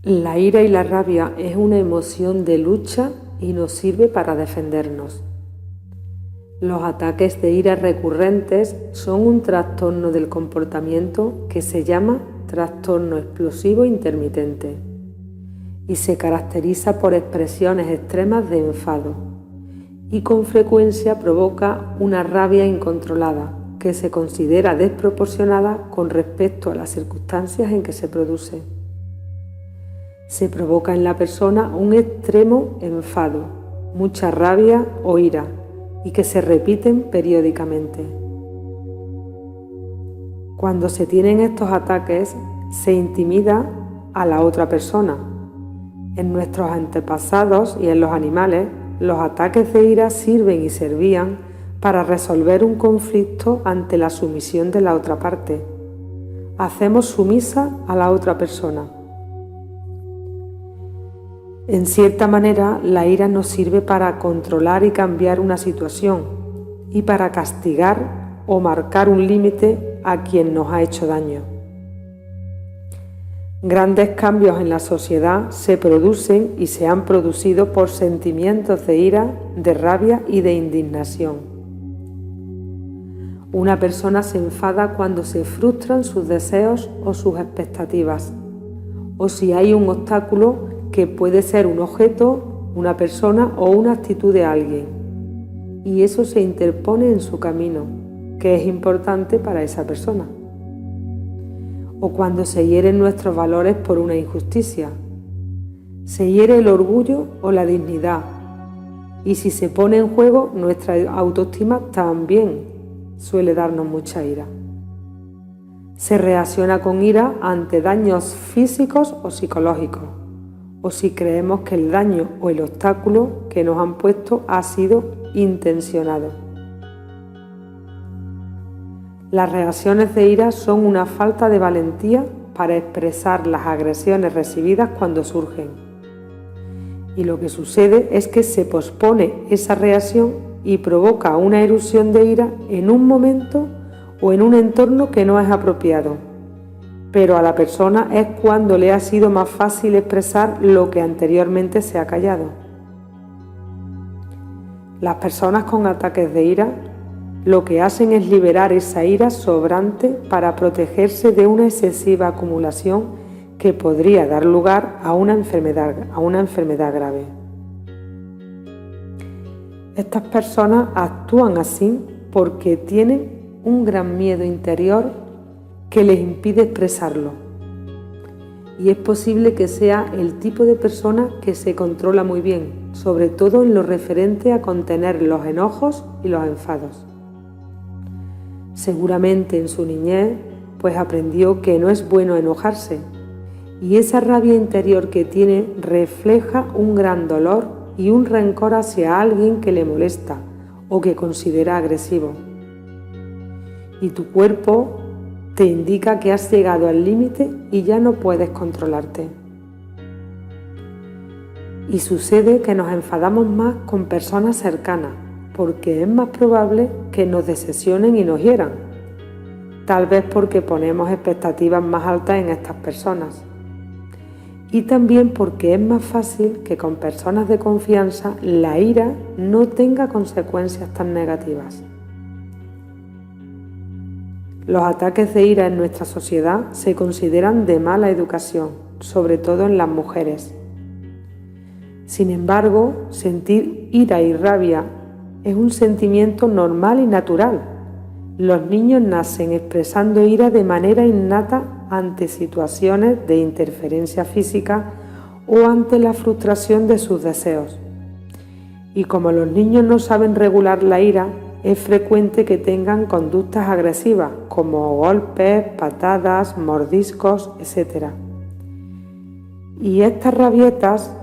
La ira y la rabia es una emoción de lucha y nos sirve para defendernos. Los ataques de ira recurrentes son un trastorno del comportamiento que se llama trastorno explosivo intermitente y se caracteriza por expresiones extremas de enfado y con frecuencia provoca una rabia incontrolada que se considera desproporcionada con respecto a las circunstancias en que se produce. Se provoca en la persona un extremo enfado, mucha rabia o ira, y que se repiten periódicamente. Cuando se tienen estos ataques, se intimida a la otra persona. En nuestros antepasados y en los animales, los ataques de ira sirven y servían para resolver un conflicto ante la sumisión de la otra parte. Hacemos sumisa a la otra persona. En cierta manera, la ira nos sirve para controlar y cambiar una situación y para castigar o marcar un límite a quien nos ha hecho daño. Grandes cambios en la sociedad se producen y se han producido por sentimientos de ira, de rabia y de indignación. Una persona se enfada cuando se frustran sus deseos o sus expectativas, o si hay un obstáculo que puede ser un objeto, una persona o una actitud de alguien, y eso se interpone en su camino, que es importante para esa persona. O cuando se hieren nuestros valores por una injusticia, se hiere el orgullo o la dignidad, y si se pone en juego nuestra autoestima también suele darnos mucha ira. Se reacciona con ira ante daños físicos o psicológicos, o si creemos que el daño o el obstáculo que nos han puesto ha sido intencionado. Las reacciones de ira son una falta de valentía para expresar las agresiones recibidas cuando surgen. Y lo que sucede es que se pospone esa reacción y provoca una erupción de ira en un momento o en un entorno que no es apropiado. Pero a la persona es cuando le ha sido más fácil expresar lo que anteriormente se ha callado. Las personas con ataques de ira lo que hacen es liberar esa ira sobrante para protegerse de una excesiva acumulación que podría dar lugar a una enfermedad grave. Estas personas actúan así porque tienen un gran miedo interior que les impide expresarlo. Y es posible que sea el tipo de persona que se controla muy bien, sobre todo en lo referente a contener los enojos y los enfados. Seguramente en su niñez, pues aprendió que no es bueno enojarse, y esa rabia interior que tiene refleja un gran dolor y un rencor hacia alguien que le molesta o que considera agresivo. Y tu cuerpo te indica que has llegado al límite y ya no puedes controlarte. Y sucede que nos enfadamos más con personas cercanas, porque es más probable que nos decepcionen y nos hieran, tal vez porque ponemos expectativas más altas en estas personas. Y también porque es más fácil que con personas de confianza la ira no tenga consecuencias tan negativas. Los ataques de ira en nuestra sociedad se consideran de mala educación, sobre todo en las mujeres. Sin embargo, sentir ira y rabia es un sentimiento normal y natural. Los niños nacen expresando ira de manera innata ante situaciones de interferencia física o ante la frustración de sus deseos. Y como los niños no saben regular la ira, es frecuente que tengan conductas agresivas como golpes, patadas, mordiscos, etc. Y estas rabietas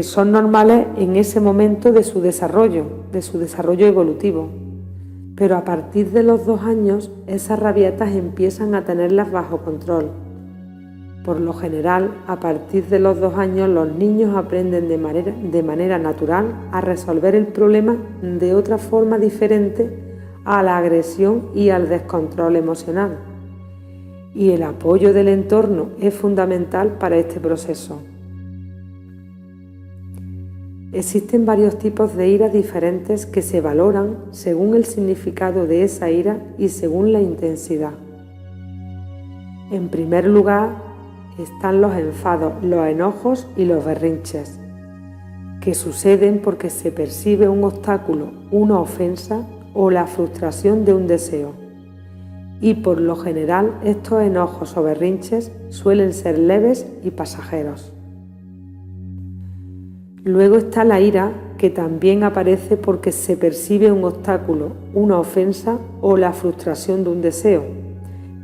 son normales en ese momento de su desarrollo evolutivo. Pero a partir de los 2 años, esas rabietas empiezan a tenerlas bajo control. Por lo general, a partir de los 2 años, los niños aprenden de manera natural a resolver el problema de otra forma diferente a la agresión y al descontrol emocional. y el apoyo del entorno es fundamental para este proceso. Existen varios tipos de ira diferentes que se valoran según el significado de esa ira y según la intensidad. En primer lugar están los enfados, los enojos y los berrinches, que suceden porque se percibe un obstáculo, una ofensa o la frustración de un deseo. Y por lo general estos enojos o berrinches suelen ser leves y pasajeros. Luego está la ira, que también aparece porque se percibe un obstáculo, una ofensa o la frustración de un deseo.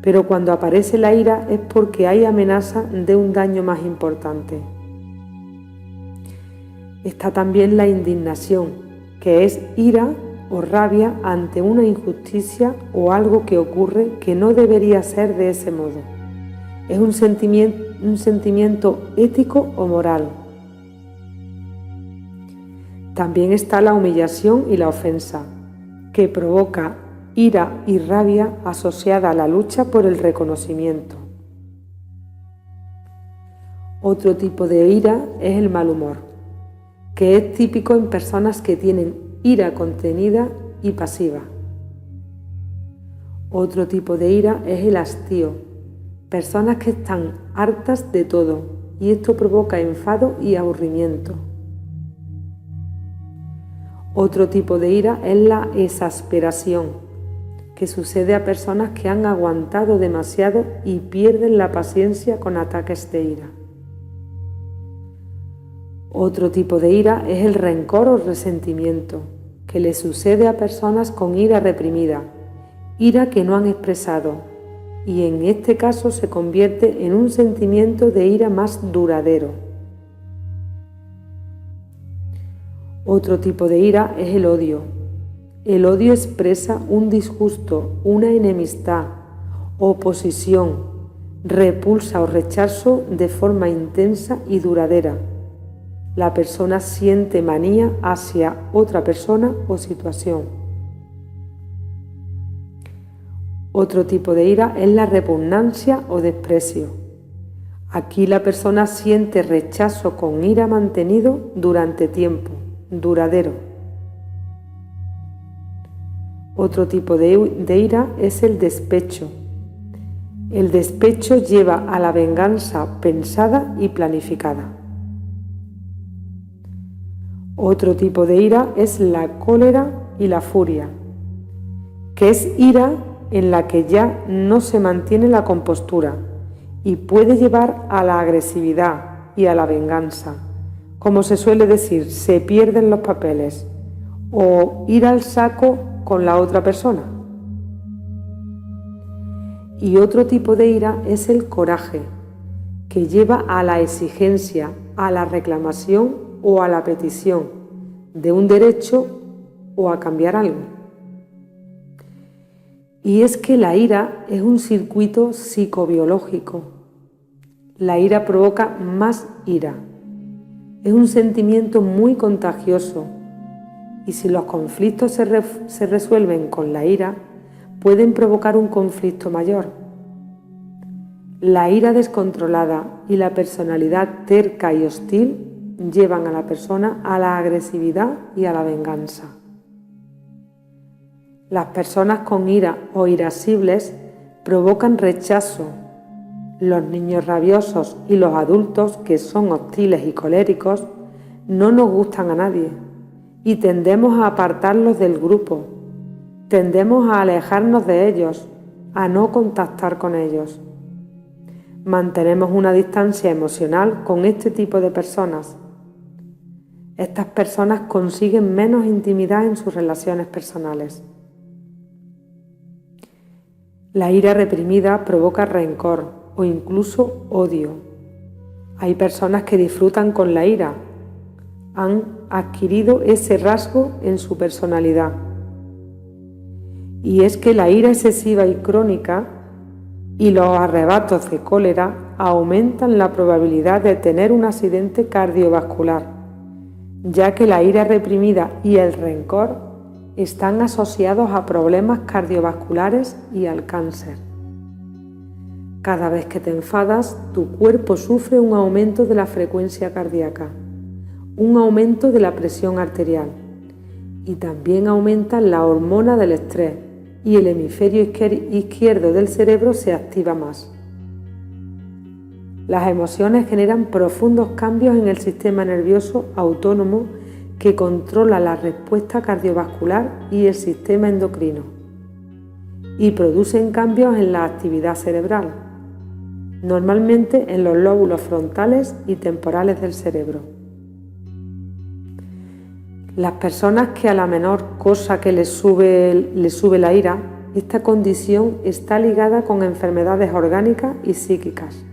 Pero cuando aparece la ira es porque hay amenaza de un daño más importante. Está también la indignación, que es ira o rabia ante una injusticia o algo que ocurre que no debería ser de ese modo. Es un sentimiento ético o moral. También está la humillación y la ofensa, que provoca ira y rabia asociada a la lucha por el reconocimiento. Otro tipo de ira es el mal humor, que es típico en personas que tienen ira contenida y pasiva. Otro tipo de ira es el hastío, personas que están hartas de todo y esto provoca enfado y aburrimiento. Otro tipo de ira es la exasperación, que sucede a personas que han aguantado demasiado y pierden la paciencia con ataques de ira. Otro tipo de ira es el rencor o resentimiento, que le sucede a personas con ira reprimida, ira que no han expresado, y en este caso se convierte en un sentimiento de ira más duradero. Otro tipo de ira es el odio. El odio expresa un disgusto, una enemistad, oposición, repulsa o rechazo de forma intensa y duradera. La persona siente manía hacia otra persona o situación. Otro tipo de ira es la repugnancia o desprecio. Aquí la persona siente rechazo con ira mantenido durante tiempo, duradero. Otro tipo de ira es el despecho. El despecho lleva a la venganza pensada y planificada. Otro tipo de ira es la cólera y la furia, que es ira en la que ya no se mantiene la compostura y puede llevar a la agresividad y a la venganza. Como se suele decir, se pierden los papeles o ir al saco con la otra persona. Y otro tipo de ira es el coraje, que lleva a la exigencia, a la reclamación o a la petición de un derecho o a cambiar algo. Y es que la ira es un circuito psicobiológico. La ira provoca más ira. Es un sentimiento muy contagioso y si los conflictos se resuelven con la ira, pueden provocar un conflicto mayor. La ira descontrolada y la personalidad terca y hostil llevan a la persona a la agresividad y a la venganza. Las personas con ira o irascibles provocan rechazo. Los niños rabiosos y los adultos que son hostiles y coléricos no nos gustan a nadie y tendemos a apartarlos del grupo, tendemos a alejarnos de ellos, a no contactar con ellos. Mantenemos una distancia emocional con este tipo de personas. Estas personas consiguen menos intimidad en sus relaciones personales. La ira reprimida provoca rencor o incluso odio. Hay personas que disfrutan con la ira, han adquirido ese rasgo en su personalidad. Y es que la ira excesiva y crónica y los arrebatos de cólera aumentan la probabilidad de tener un accidente cardiovascular, ya que la ira reprimida y el rencor están asociados a problemas cardiovasculares y al cáncer. Cada vez que te enfadas, tu cuerpo sufre un aumento de la frecuencia cardíaca, un aumento de la presión arterial y también aumenta la hormona del estrés y el hemisferio izquierdo del cerebro se activa más. Las emociones generan profundos cambios en el sistema nervioso autónomo que controla la respuesta cardiovascular y el sistema endocrino y producen cambios en la actividad cerebral, normalmente en los lóbulos frontales y temporales del cerebro. Las personas que a la menor cosa que les sube la ira, esta condición está ligada con enfermedades orgánicas y psíquicas.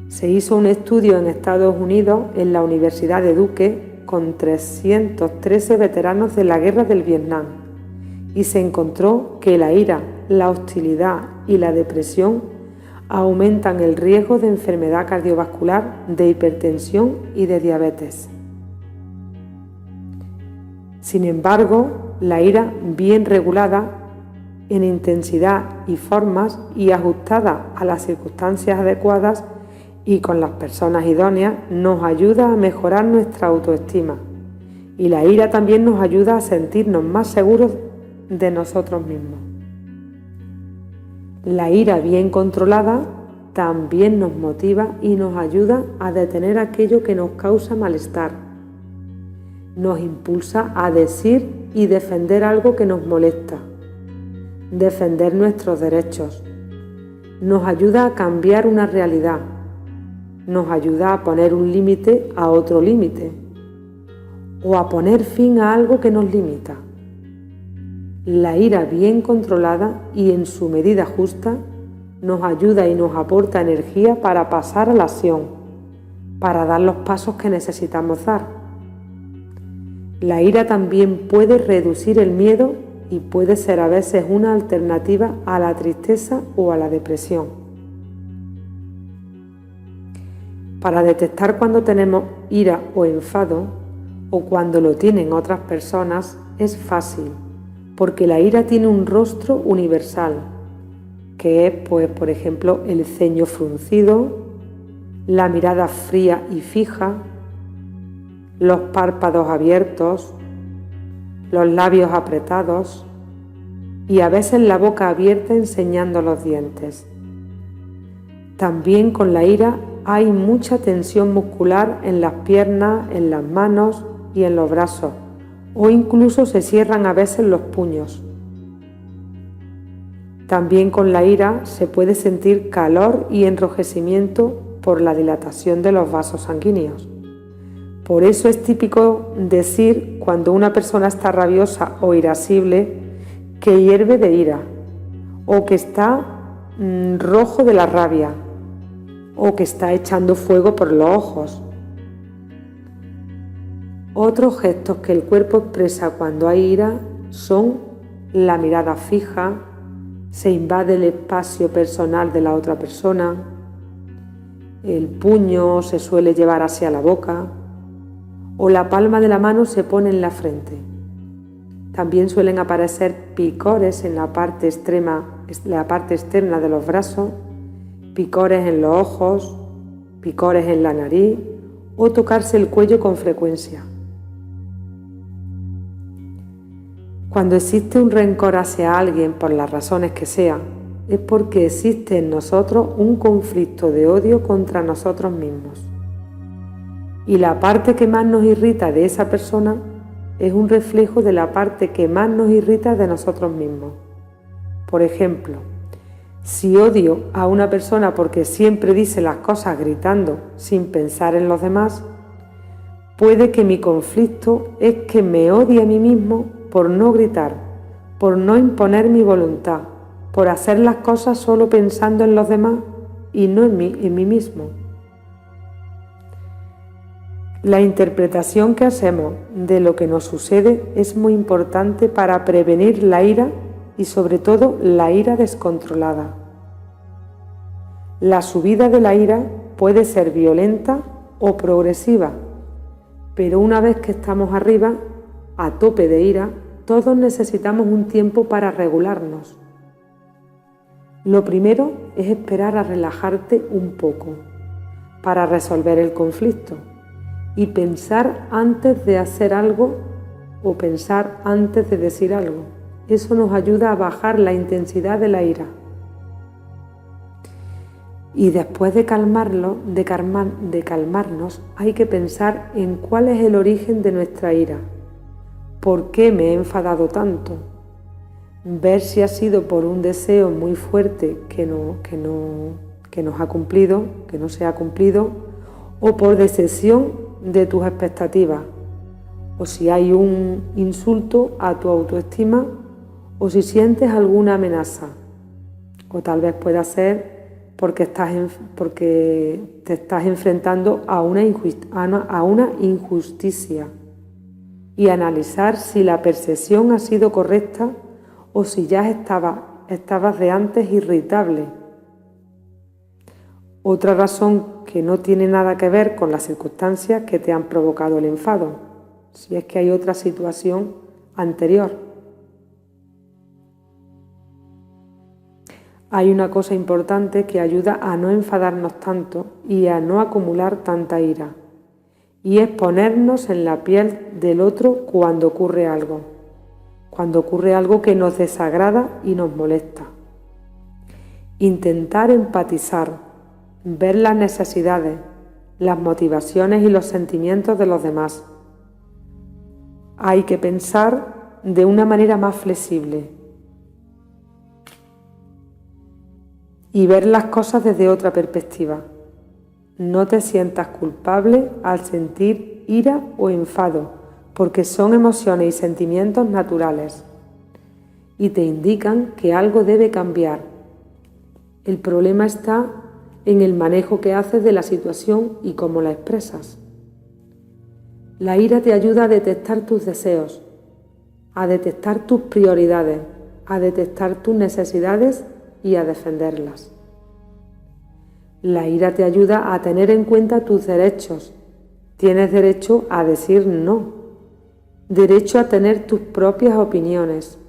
Se hizo un estudio en Estados Unidos en la Universidad de Duke con 313 veteranos de la Guerra del Vietnam y se encontró que la ira, la hostilidad y la depresión aumentan el riesgo de enfermedad cardiovascular, de hipertensión y de diabetes. Sin embargo, la ira bien regulada, en intensidad y formas y ajustada a las circunstancias adecuadas y con las personas idóneas, nos ayuda a mejorar nuestra autoestima. Y la ira también nos ayuda a sentirnos más seguros de nosotros mismos. La ira bien controlada también nos motiva y nos ayuda a detener aquello que nos causa malestar. Nos impulsa a decir y defender algo que nos molesta, defender nuestros derechos. Nos ayuda a cambiar una realidad. Nos ayuda a poner un límite a otro límite o a poner fin a algo que nos limita. La ira bien controlada y en su medida justa nos ayuda y nos aporta energía para pasar a la acción, para dar los pasos que necesitamos dar. La ira también puede reducir el miedo y puede ser a veces una alternativa a la tristeza o a la depresión. Para detectar cuando tenemos ira o enfado o cuando lo tienen otras personas es fácil, porque la ira tiene un rostro universal, que es, por ejemplo, el ceño fruncido, la mirada fría y fija, los párpados abiertos, los labios apretados y a veces la boca abierta enseñando los dientes. También con la ira hay mucha tensión muscular en las piernas, en las manos y en los brazos, o incluso se cierran a veces los puños. También con la ira se puede sentir calor y enrojecimiento por la dilatación de los vasos sanguíneos. Por eso es típico decir cuando una persona está rabiosa o irascible que hierve de ira, o que está rojo de la rabia, o que está echando fuego por los ojos. Otros gestos que el cuerpo expresa cuando hay ira son la mirada fija, se invade el espacio personal de la otra persona, el puño se suele llevar hacia la boca o la palma de la mano se pone en la frente. También suelen aparecer picores en la parte externa de los brazos, picores en los ojos, picores en la nariz o tocarse el cuello con frecuencia. Cuando existe un rencor hacia alguien por las razones que sean, es porque existe en nosotros un conflicto de odio contra nosotros mismos. Y la parte que más nos irrita de esa persona es un reflejo de la parte que más nos irrita de nosotros mismos. Por ejemplo, si odio a una persona porque siempre dice las cosas gritando sin pensar en los demás, puede que mi conflicto es que me odie a mí mismo por no gritar, por no imponer mi voluntad, por hacer las cosas solo pensando en los demás y no en mí mismo. La interpretación que hacemos de lo que nos sucede es muy importante para prevenir la ira y sobre todo la ira descontrolada. La subida de la ira puede ser violenta o progresiva, pero una vez que estamos arriba, a tope de ira, todos necesitamos un tiempo para regularnos. Lo primero es esperar a relajarte un poco para resolver el conflicto y pensar antes de hacer algo o pensar antes de decir algo. Eso nos ayuda a bajar la intensidad de la ira. Y después de calmarnos, hay que pensar en cuál es el origen de nuestra ira. ¿Por qué me he enfadado tanto? Ver si ha sido por un deseo muy fuerte que no se ha cumplido, o por decepción de tus expectativas, o si hay un insulto a tu autoestima, o si sientes alguna amenaza, o tal vez pueda ser porque te estás enfrentando a una injusticia, y analizar si la percepción ha sido correcta o si ya estabas de antes irritable. Otra razón que no tiene nada que ver con las circunstancias que te han provocado el enfado, si es que hay otra situación anterior. Hay una cosa importante que ayuda a no enfadarnos tanto y a no acumular tanta ira, y es ponernos en la piel del otro cuando ocurre algo que nos desagrada y nos molesta. Intentar empatizar, ver las necesidades, las motivaciones y los sentimientos de los demás. Hay que pensar de una manera más flexible y ver las cosas desde otra perspectiva. No te sientas culpable al sentir ira o enfado, porque son emociones y sentimientos naturales y te indican que algo debe cambiar. El problema está en el manejo que haces de la situación y cómo la expresas. La ira te ayuda a detectar tus deseos, a detectar tus prioridades, a detectar tus necesidades y a defenderlas. La ira te ayuda a tener en cuenta tus derechos. Tienes derecho a decir no, derecho a tener tus propias opiniones,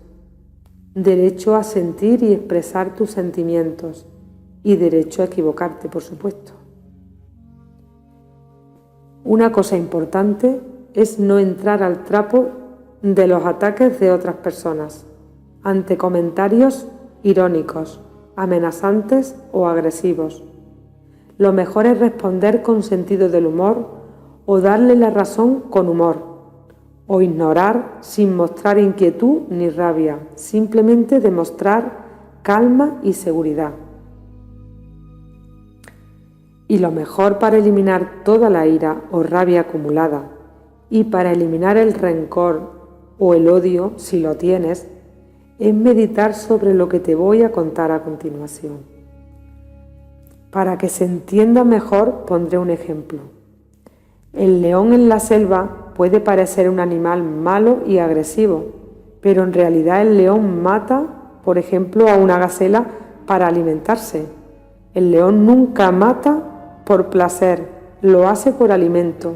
derecho a sentir y expresar tus sentimientos y derecho a equivocarte, por supuesto. Una cosa importante es no entrar al trapo de los ataques de otras personas ante comentarios irónicos, amenazantes o agresivos. Lo mejor es responder con sentido del humor o darle la razón con humor, o ignorar sin mostrar inquietud ni rabia, simplemente demostrar calma y seguridad. Y lo mejor para eliminar toda la ira o rabia acumulada y para eliminar el rencor o el odio, si lo tienes, es meditar sobre lo que te voy a contar a continuación. Para que se entienda mejor, pondré un ejemplo. El león en la selva puede parecer un animal malo y agresivo, pero en realidad el león mata, por ejemplo, a una gacela para alimentarse. El león nunca mata por placer, lo hace por alimento.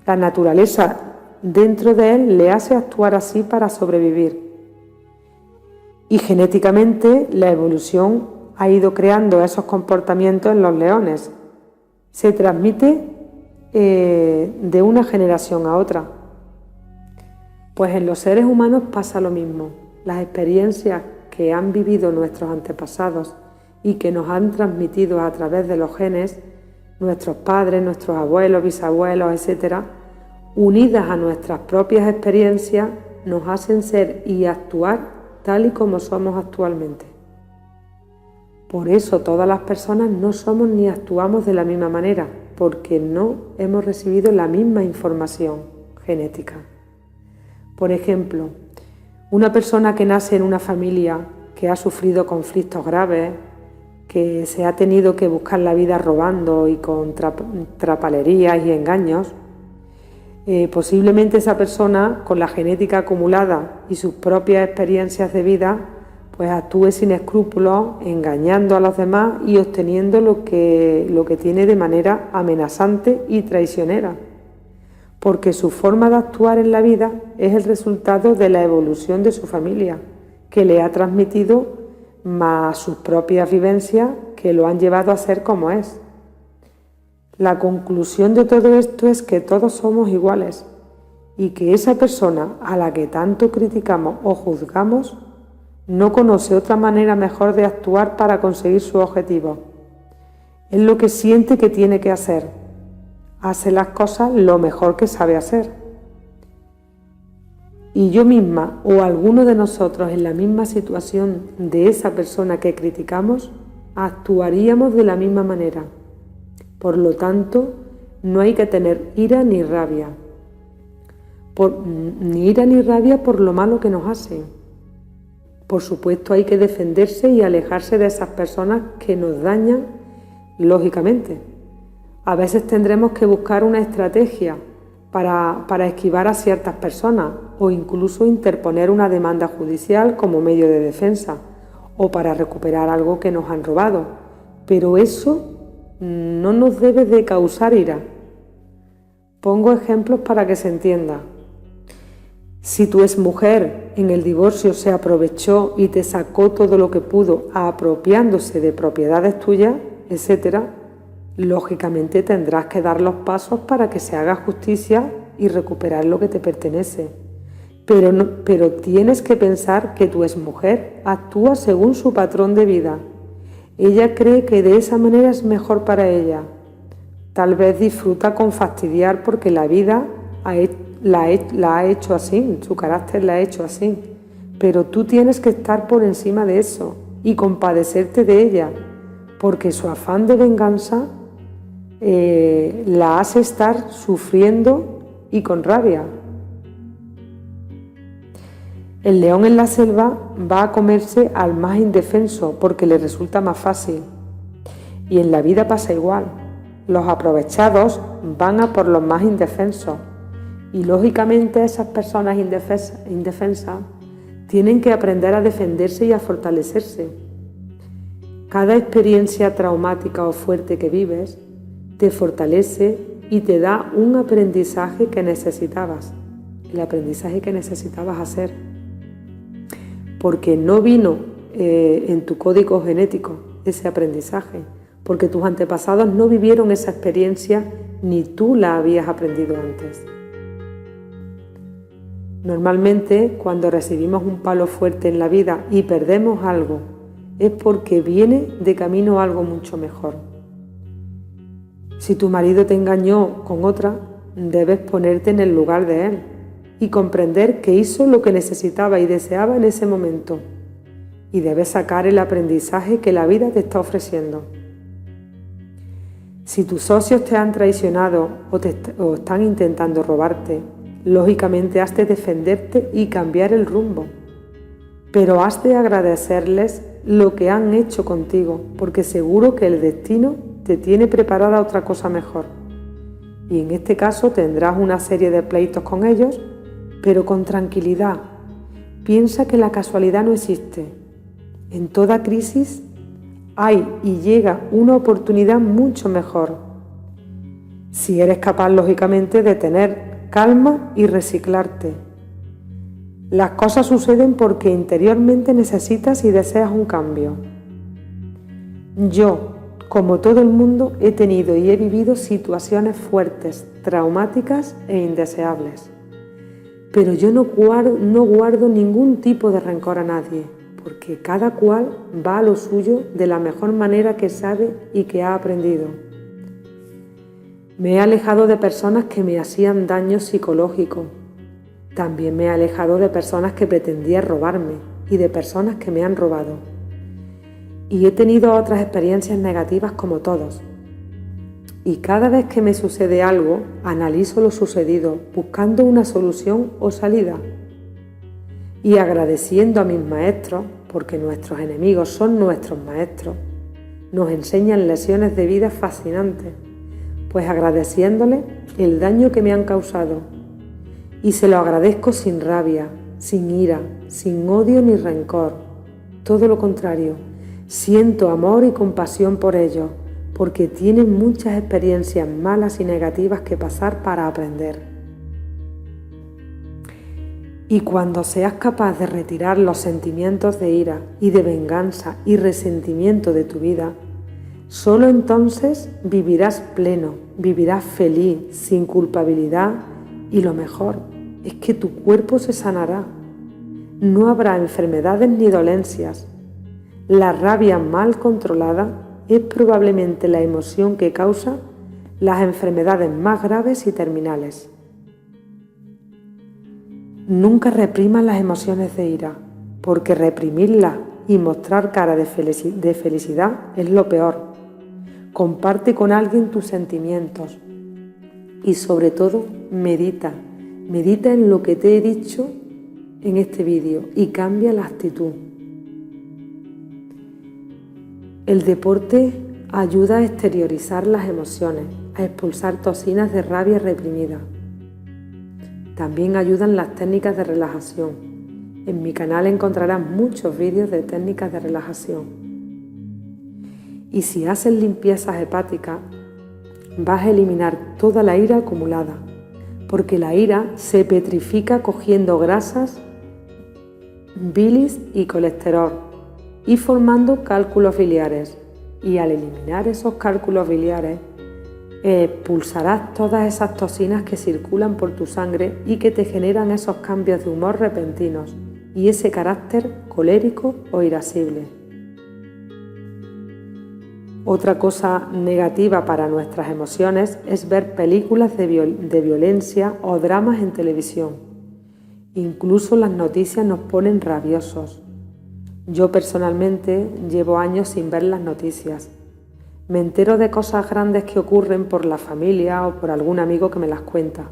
La naturaleza dentro de él le hace actuar así para sobrevivir. Y genéticamente la evolución ha ido creando esos comportamientos en los leones. Se transmite de una generación a otra. Pues en los seres humanos pasa lo mismo. Las experiencias que han vivido nuestros antepasados y que nos han transmitido a través de los genes, nuestros padres, nuestros abuelos, bisabuelos, etc., unidas a nuestras propias experiencias, nos hacen ser y actuar tal y como somos actualmente. Por eso todas las personas no somos ni actuamos de la misma manera, porque no hemos recibido la misma información genética. Por ejemplo, una persona que nace en una familia que ha sufrido conflictos graves, que se ha tenido que buscar la vida robando y con trapalerías y engaños, posiblemente esa persona, con la genética acumulada y sus propias experiencias de vida, pues actúe sin escrúpulos, engañando a los demás y obteniendo lo que tiene de manera amenazante y traicionera, porque su forma de actuar en la vida es el resultado de la evolución de su familia, que le ha transmitido más sus propias vivencias que lo han llevado a ser como es. La conclusión de todo esto es que todos somos iguales y que esa persona a la que tanto criticamos o juzgamos no conoce otra manera mejor de actuar para conseguir su objetivo. Es lo que siente que tiene que hacer. Hace las cosas lo mejor que sabe hacer. Y yo misma o alguno de nosotros en la misma situación de esa persona que criticamos, actuaríamos de la misma manera. Por lo tanto, no hay que tener ira ni rabia. Ni ira ni rabia por lo malo que nos hacen. Por supuesto, hay que defenderse y alejarse de esas personas que nos dañan, lógicamente. A veces tendremos que buscar una estrategia para esquivar a ciertas personas o incluso interponer una demanda judicial como medio de defensa o para recuperar algo que nos han robado. Pero eso no nos debe de causar ira. Pongo ejemplos para que se entienda. Si tu exmujer en el divorcio se aprovechó y te sacó todo lo que pudo apropiándose de propiedades tuyas, etc., lógicamente tendrás que dar los pasos para que se haga justicia y recuperar lo que te pertenece. Pero tienes que pensar que tu exmujer actúa según su patrón de vida. Ella cree que de esa manera es mejor para ella. Tal vez disfruta con fastidiar porque la vida la ha hecho así, su carácter la ha hecho así. Pero tú tienes que estar por encima de eso y compadecerte de ella, porque su afán de venganza la hace estar sufriendo y con rabia. El león en la selva va a comerse al más indefenso porque le resulta más fácil. Y en la vida pasa igual. Los aprovechados van a por los más indefensos. Y lógicamente esas personas indefensas tienen que aprender a defenderse y a fortalecerse. Cada experiencia traumática o fuerte que vives te fortalece y te da un aprendizaje que necesitabas, el aprendizaje que necesitabas hacer, porque no vino en tu código genético ese aprendizaje, porque tus antepasados no vivieron esa experiencia ni tú la habías aprendido antes. Normalmente, cuando recibimos un palo fuerte en la vida y perdemos algo, es porque viene de camino algo mucho mejor. Si tu marido te engañó con otra, debes ponerte en el lugar de él y comprender que hizo lo que necesitaba y deseaba en ese momento. Y debes sacar el aprendizaje que la vida te está ofreciendo. Si tus socios te han traicionado o están intentando robarte, lógicamente has de defenderte y cambiar el rumbo. Pero has de agradecerles lo que han hecho contigo, porque seguro que el destino te tiene preparada otra cosa mejor. Y en este caso tendrás una serie de pleitos con ellos, pero con tranquilidad. Piensa que la casualidad no existe. En toda crisis hay y llega una oportunidad mucho mejor. Si eres capaz, lógicamente, de tener calma y reciclarte. Las cosas suceden porque interiormente necesitas y deseas un cambio. Yo, como todo el mundo, he tenido y he vivido situaciones fuertes, traumáticas e indeseables. Pero yo no guardo ningún tipo de rencor a nadie, porque cada cual va a lo suyo de la mejor manera que sabe y que ha aprendido. Me he alejado de personas que me hacían daño psicológico. También me he alejado de personas que pretendían robarme y de personas que me han robado. Y he tenido otras experiencias negativas como todos. Y cada vez que me sucede algo, analizo lo sucedido, buscando una solución o salida. Y agradeciendo a mis maestros, porque nuestros enemigos son nuestros maestros, nos enseñan lecciones de vida fascinantes, pues agradeciéndoles el daño que me han causado. Y se lo agradezco sin rabia, sin ira, sin odio ni rencor. Todo lo contrario, siento amor y compasión por ellos, porque tienen muchas experiencias malas y negativas que pasar para aprender. Y cuando seas capaz de retirar los sentimientos de ira y de venganza y resentimiento de tu vida, solo entonces vivirás pleno, vivirás feliz, sin culpabilidad, y lo mejor es que tu cuerpo se sanará. No habrá enfermedades ni dolencias. La rabia mal controlada es probablemente la emoción que causa las enfermedades más graves y terminales. Nunca reprimas las emociones de ira, porque reprimirlas y mostrar cara de felicidad es lo peor. Comparte con alguien tus sentimientos y sobre todo medita en lo que te he dicho en este vídeo y cambia la actitud. El deporte ayuda a exteriorizar las emociones, a expulsar toxinas de rabia reprimida. También ayudan las técnicas de relajación. En mi canal encontrarás muchos vídeos de técnicas de relajación. Y si haces limpiezas hepáticas, vas a eliminar toda la ira acumulada, porque la ira se petrifica cogiendo grasas, bilis y colesterol y formando cálculos biliares. Y al eliminar esos cálculos biliares, expulsarás todas esas toxinas que circulan por tu sangre y que te generan esos cambios de humor repentinos y ese carácter colérico o irascible. Otra cosa negativa para nuestras emociones es ver películas de violencia o dramas en televisión. Incluso las noticias nos ponen rabiosos. Yo personalmente llevo años sin ver las noticias. Me entero de cosas grandes que ocurren por la familia o por algún amigo que me las cuenta.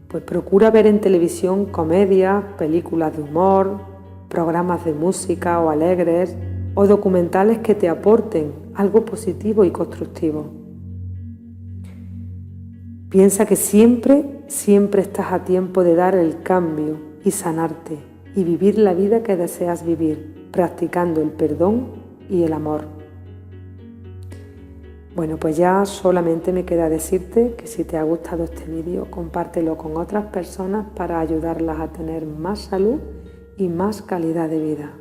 Pues procura ver en televisión comedias, películas de humor, programas de música o alegres o documentales que te aporten algo positivo y constructivo. Piensa que siempre estás a tiempo de dar el cambio y sanarte y vivir la vida que deseas vivir, practicando el perdón y el amor. Bueno, pues ya solamente me queda decirte que si te ha gustado este vídeo, compártelo con otras personas para ayudarlas a tener más salud y más calidad de vida.